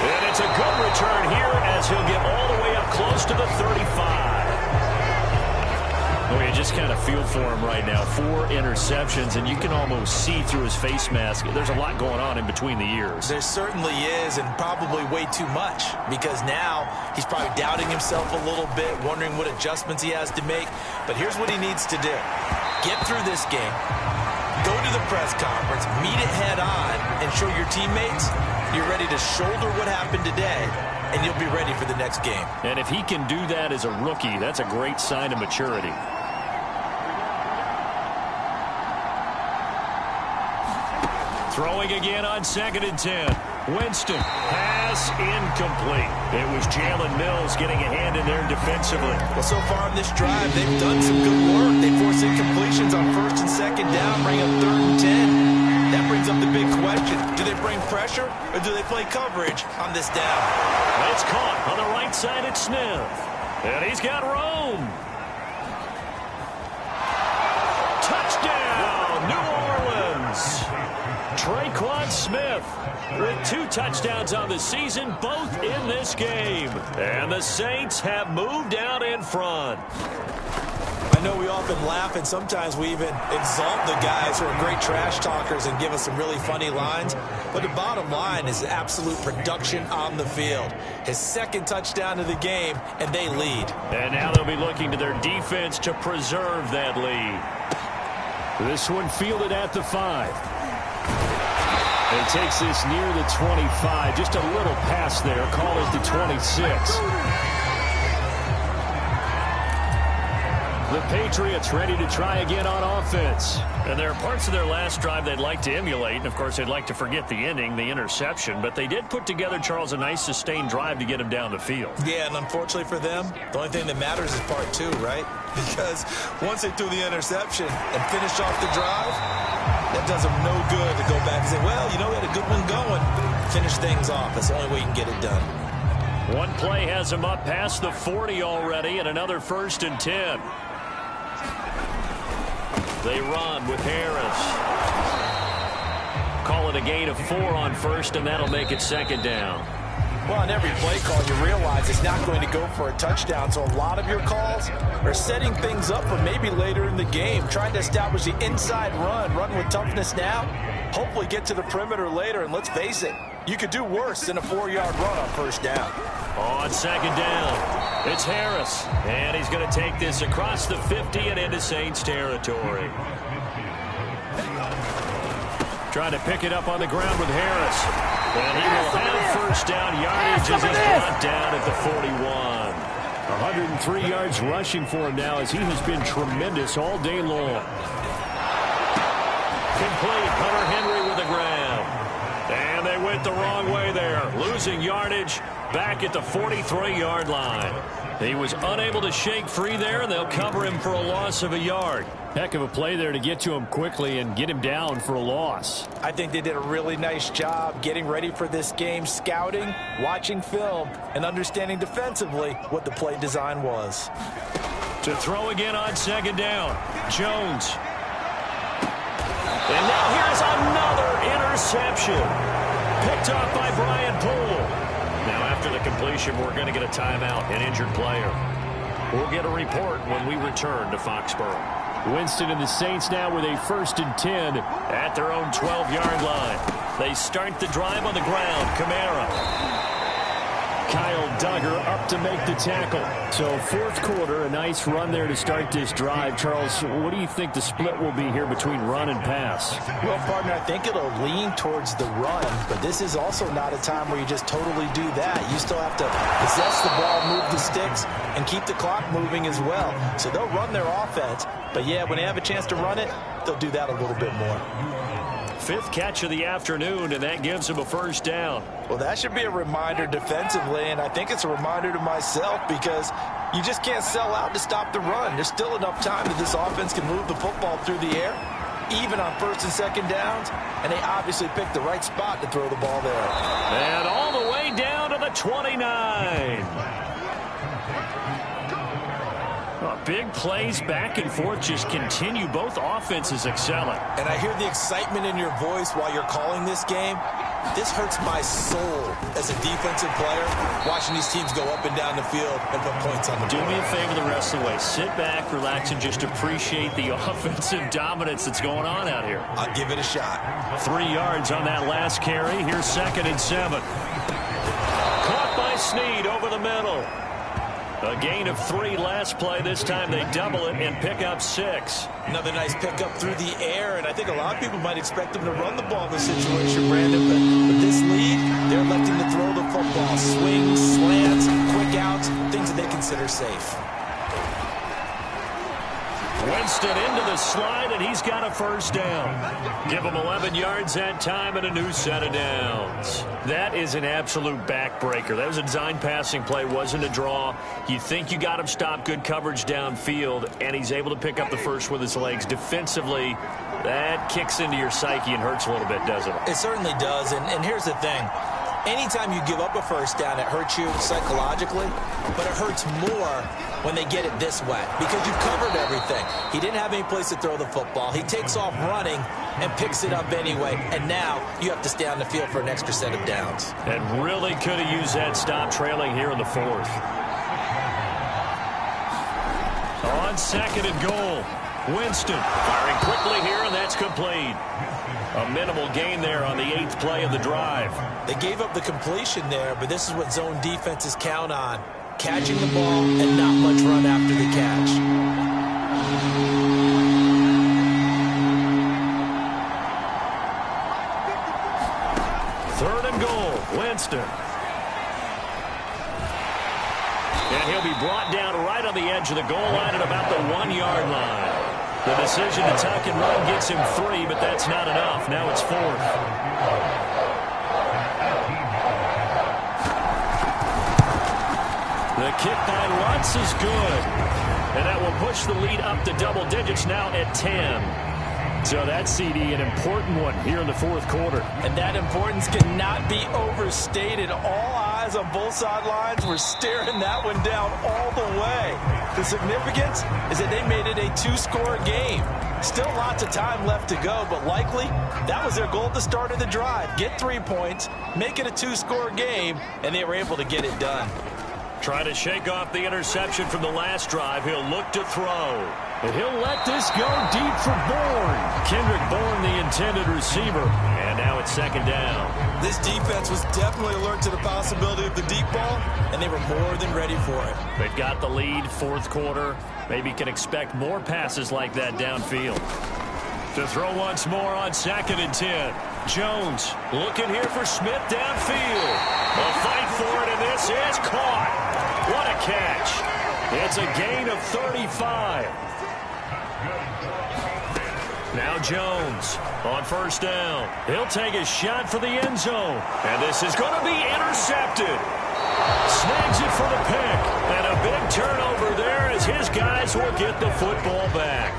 [SPEAKER 3] And it's a good return here as he'll get all the way up close to the 35. Well, you just kind of feel for him right now. 4 interceptions, and you can almost see through his face mask. There's a lot going on in between the ears.
[SPEAKER 4] There certainly is, and probably way too much, because now he's probably doubting himself a little bit, wondering what adjustments he has to make. But here's what he needs to do. Get through this game. Go to the press conference, meet it head on, and show your teammates you're ready to shoulder what happened today, and you'll be ready for the next game.
[SPEAKER 3] And if he can do that as a rookie, that's a great sign of maturity. Throwing again on 2nd and 10. Winston, pass incomplete. It was Jalen Mills getting a hand in there defensively.
[SPEAKER 4] Well, so far on this drive, they've done some good work. They force incompletions on 1st and 2nd down, bring up 3rd and 10. That brings up the big question. Do they bring pressure or do they play coverage on this down?
[SPEAKER 3] It's caught on the right side at Smith. And he's got Rome. Touchdown, New Orleans. Traquan Smith with 2 touchdowns on the season, both in this game. And the Saints have moved out in front.
[SPEAKER 4] I know we often laugh, and sometimes we even exalt the guys who are great trash talkers and give us some really funny lines. But the bottom line is absolute production on the field. His 2nd touchdown of the game, and they lead.
[SPEAKER 3] And now they'll be looking to their defense to preserve that lead. This one fielded at the 5. It takes this near the 25. Just a little pass there. Call it the 26. The Patriots ready to try again on offense. And there are parts of their last drive they'd like to emulate. And, of course, they'd like to forget the ending, the interception. But they did put together, Charles, a nice sustained drive to get him down the field.
[SPEAKER 4] Yeah, and unfortunately for them, the only thing that matters is part 2, right? Because once they threw the interception and finished off the drive, that does them no good to go back and say, well, you know, we had a good one going. Finish things off. That's the only way you can get it done.
[SPEAKER 3] One play has him up past the 40 already, and another 1st and 10. They run with Harris. Call it a gain of 4 on 1st, and that'll make it 2nd down.
[SPEAKER 4] Well, on every play call, you realize it's not going to go for a touchdown. So a lot of your calls are setting things up for maybe later in the game, trying to establish the inside run with toughness now, hopefully get to the perimeter later. And let's face it, you could do worse than a 4-yard run on 1st down.
[SPEAKER 3] On 2nd down, it's Harris. And he's going to take this across the 50 and into Saints territory. Trying to pick it up on the ground with Harris. And he will have 1st down. Yardage as it's brought down at the 41. 103 yards rushing for him now as he has been tremendous all day long. Complete. Hunter Henry with the grab. And they went the wrong way there. Losing yardage back at the 43-yard line. He was unable to shake free there, and they'll cover him for a loss of a yard. Heck of a play there to get to him quickly and get him down for a loss.
[SPEAKER 4] I think they did a really nice job getting ready for this game, scouting, watching film, and understanding defensively what the play design was.
[SPEAKER 3] To throw again on 2nd down, Jones. And now here's another interception. Picked off by Brian Poole. Now after the completion, we're going to get a timeout, an injured player. We'll get a report when we return to Foxborough. Winston and the Saints now with a 1st and 10 at their own 12-yard line. They start the drive on the ground. Kamara. Kyle Duggar up to make the tackle. So 4th quarter, a nice run there to start this drive. Charles, what do you think the split will be here between run and pass?
[SPEAKER 4] Well, partner, I think it'll lean towards the run, but this is also not a time where you just totally do that. You still have to possess the ball, move the sticks, and keep the clock moving as well. So they'll run their offense, but yeah, when they have a chance to run it, they'll do that a little bit more.
[SPEAKER 3] 5th catch of the afternoon, and that gives him a 1st down.
[SPEAKER 4] Well, that should be a reminder defensively, and I think it's a reminder to myself because you just can't sell out to stop the run. There's still enough time that this offense can move the football through the air, even on 1st and 2nd downs, and they obviously picked the right spot to throw the ball there.
[SPEAKER 3] And all the way down to the 29. Big plays back and forth just continue. Both offenses excelling.
[SPEAKER 4] And I hear the excitement in your voice while you're calling this game. This hurts my soul as a defensive player, watching these teams go up and down the field and put points on the board.
[SPEAKER 3] Do me a favor the rest of the way. Sit back, relax, and just appreciate the offensive dominance that's going on out here.
[SPEAKER 4] I'll give it a shot.
[SPEAKER 3] 3 yards on that last carry. Here's 2nd and 7. Caught by Snead over the middle. A gain of 3 last play. This time they double it and pick up 6.
[SPEAKER 4] Another nice pickup through the air, and I think a lot of people might expect them to run the ball in this situation, Brandon, but with this lead, they're electing to throw the football. Swings, slants, quick outs, things that they consider safe.
[SPEAKER 3] Winston into the slide, and he's got a first down. Give him 11 yards that time and a new set of downs. That is an absolute backbreaker. That was a design passing play, wasn't a draw. You think you got him stopped, good coverage downfield, and he's able to pick up the first with his legs. Defensively, that kicks into your psyche and hurts a little bit, doesn't it?
[SPEAKER 4] It certainly does, and here's the thing. Anytime you give up a first down, it hurts you psychologically, but it hurts more when they get it this way because you've covered everything. He didn't have any place to throw the football. He takes off running and picks it up anyway, and now you have to stay on the field for an extra set of downs.
[SPEAKER 3] And really could have used that stop trailing here in the 4th. On 2nd and goal, Winston firing quickly here, and that's complete. A minimal gain there on the 8th play of the drive.
[SPEAKER 4] They gave up the completion there, but this is what zone defenses count on. Catching the ball and not much run after the catch.
[SPEAKER 3] Third and goal, Winston. And he'll be brought down right on the edge of the goal line at about the 1-yard line. The decision to tuck and run gets him 3, but that's not enough. Now it's 4th. The kick by Lutz is good. And that will push the lead up to double digits now at 10. So that CD, an important one here in the 4th quarter.
[SPEAKER 4] And that importance cannot be overstated. All eyes on both sidelines were staring that one down all the way. The significance is that they made it a 2-score game. Still lots of time left to go, but likely that was their goal at the start of the drive. Get 3 points, make it a 2-score game, and they were able to get it done.
[SPEAKER 3] Trying to shake off the interception from the last drive. He'll look to throw. And he'll let this go deep for Bourne. Kendrick Bourne, the intended receiver. And now it's 2nd down.
[SPEAKER 4] This defense was definitely alert to the possibility of the deep ball, and they were more than ready for it.
[SPEAKER 3] They've got the lead, 4th quarter. Maybe can expect more passes like that downfield. To throw once more on 2nd and 10. Jones looking here for Smith downfield. A fight for it, and this is caught. What a catch. It's a gain of 35. Now Jones on 1st down. He'll take a shot for the end zone. And this is going to be intercepted. Snags it for the pick. And a big turnover there as his guys will get the football back.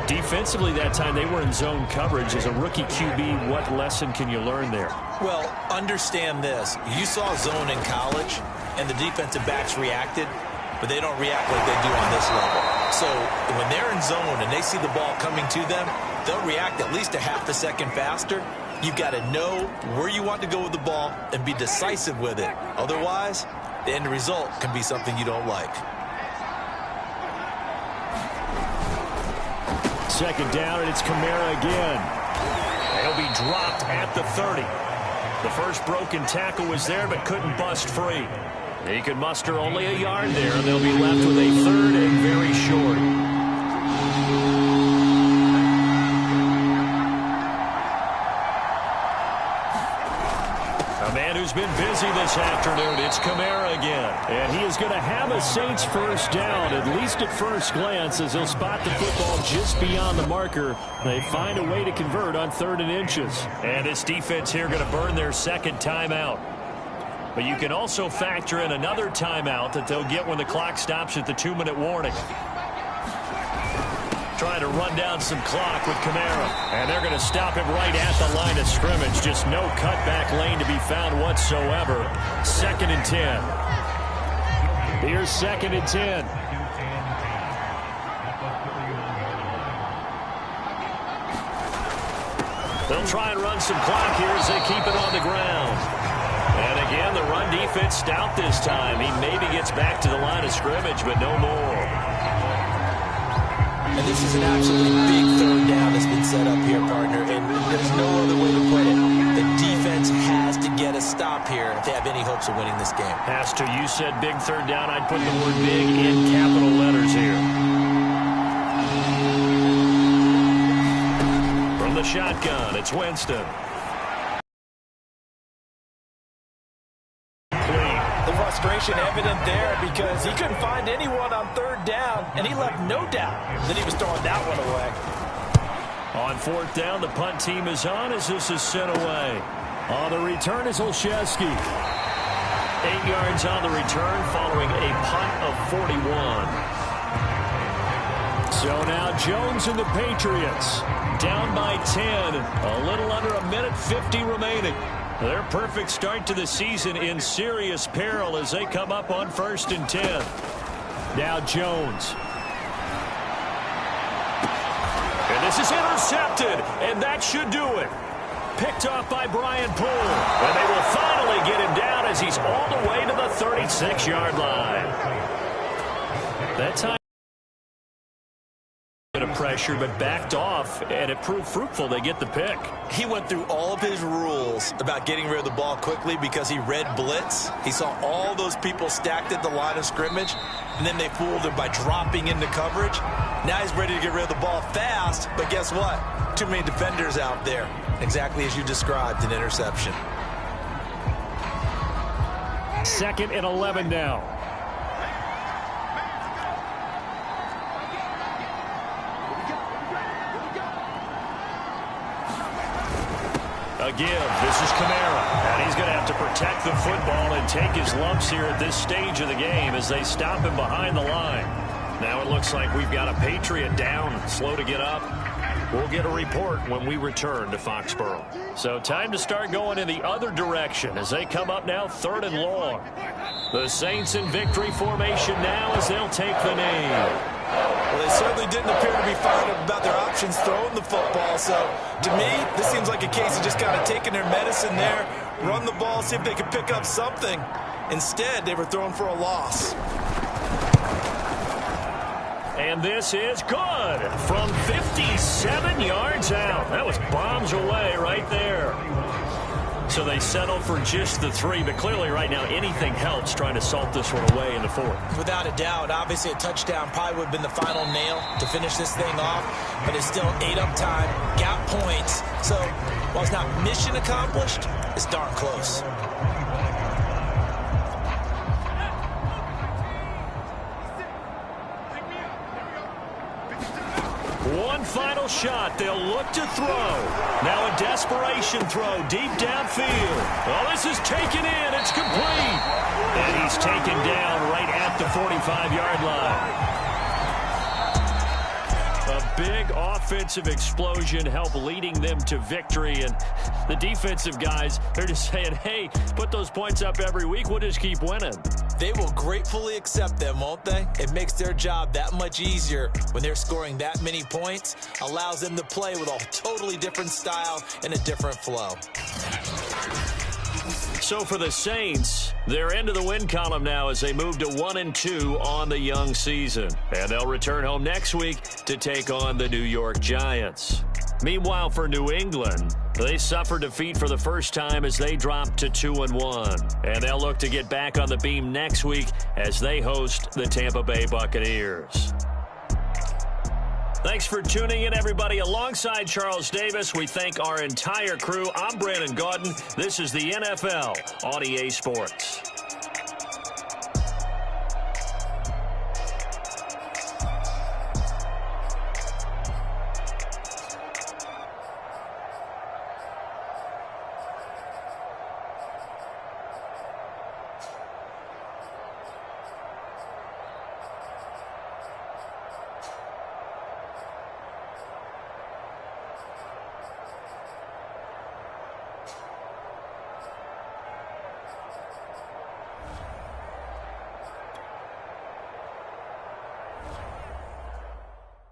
[SPEAKER 3] Defensively that time, they were in zone coverage. As a rookie QB, what lesson can you learn there?
[SPEAKER 4] Well, understand this. You saw zone in college, and the defensive backs reacted, but they don't react like they do on this level. So when they're in zone and they see the ball coming to them, they'll react at least a half a second faster. You've got to know where you want to go with the ball and be decisive with it. Otherwise, the end result can be something you don't like.
[SPEAKER 3] 2nd down, and it's Kamara again. He'll be dropped at the 30. The first broken tackle was there, but couldn't bust free. He could muster only a yard there, and they'll be left with a 3rd and very short. A man who's been busy this afternoon, it's Kamara again. And he is going to have a Saints first down, at least at first glance, as he'll spot the football just beyond the marker. They find a way to convert on 3rd and inches. And this defense here going to burn their 2nd timeout. But you can also factor in another timeout that they'll get when the clock stops at the 2-minute warning. Trying to run down some clock with Kamara. And they're going to stop him right at the line of scrimmage. Just no cutback lane to be found whatsoever. 2nd and 10. Here's 2nd and 10. They'll try and run some clock here as they keep it on the ground. And again, the run defense stout this time. He maybe gets back to the line of scrimmage, but no more.
[SPEAKER 4] And this is an absolutely big 3rd down that's been set up here, partner. And there's no other way to put it. The defense has to get a stop here if they have any hopes of winning this game.
[SPEAKER 3] Has to. You said big third down. I'd put the word big in capital letters here. From the shotgun, it's Winston.
[SPEAKER 4] The frustration evident there because he couldn't find anyone on third down, and he left no doubt that he was throwing that one away.
[SPEAKER 3] On fourth down, the punt team is on as this is sent away. On the return is Olszewski. 8 yards on the return following a punt of 41. So now Jones and the Patriots down by 10. A little under a minute 50 remaining. Their perfect start to the season in serious peril as they come up on 1st and 10. Now Jones. And this is intercepted, and that should do it. Picked off by Brian Poole. And they will finally get him down as he's all the way to the 36-yard line. That time of pressure, but backed off, and it proved fruitful. They get the pick.
[SPEAKER 4] He went through all of his rules about getting rid of the ball quickly because he read blitz. He saw all those people stacked at the line of scrimmage, and then they fooled him by dropping into coverage. Now he's ready to get rid of the ball fast, but guess what? Too many defenders out there. Exactly as you described, an interception.
[SPEAKER 3] 2nd and 11 now. A give. This is Kamara. And he's going to have to protect the football and take his lumps here at this stage of the game as they stop him behind the line. Now it looks like we've got a Patriot down, slow to get up. We'll get a report when we return to Foxborough. So time to start going in the other direction as they come up now 3rd and long. The Saints in victory formation now as they'll take the knee.
[SPEAKER 4] Well, they certainly didn't appear to be fired up about their options throwing the football. So, to me, this seems like a case of just kind of taking their medicine there, run the ball, see if they could pick up something. Instead, they were throwing for a loss.
[SPEAKER 3] And this is good from 57 yards out. That was bombs away right there. So they settle for just the 3, but clearly right now anything helps trying to salt this one away in the 4th.
[SPEAKER 4] Without a doubt, obviously a touchdown probably would have been the final nail to finish this thing off, but it's still ate up time, got points. So while it's not mission accomplished, it's darn close.
[SPEAKER 3] One final shot. They'll look to throw. Now a desperation throw deep downfield. Well, this is taken in. It's complete. And he's taken down right at the 45-yard line. A big offensive explosion helped leading them to victory. And the defensive guys, they're just saying, hey, put those points up every week. We'll just keep winning.
[SPEAKER 4] They will gratefully accept them, won't they? It makes their job that much easier when they're scoring that many points. Allows them to play with a totally different style and a different flow.
[SPEAKER 3] So for the Saints, they're into the win column now as they move to 1-2 on the young season. And they'll return home next week to take on the New York Giants. Meanwhile, for New England, they suffered defeat for the first time as they dropped to 2-1. And they'll look to get back on the beam next week as they host the Tampa Bay Buccaneers. Thanks for tuning in, everybody. Alongside Charles Davis, we thank our entire crew. I'm Brandon Gaudin. This is the NFL on EA Sports.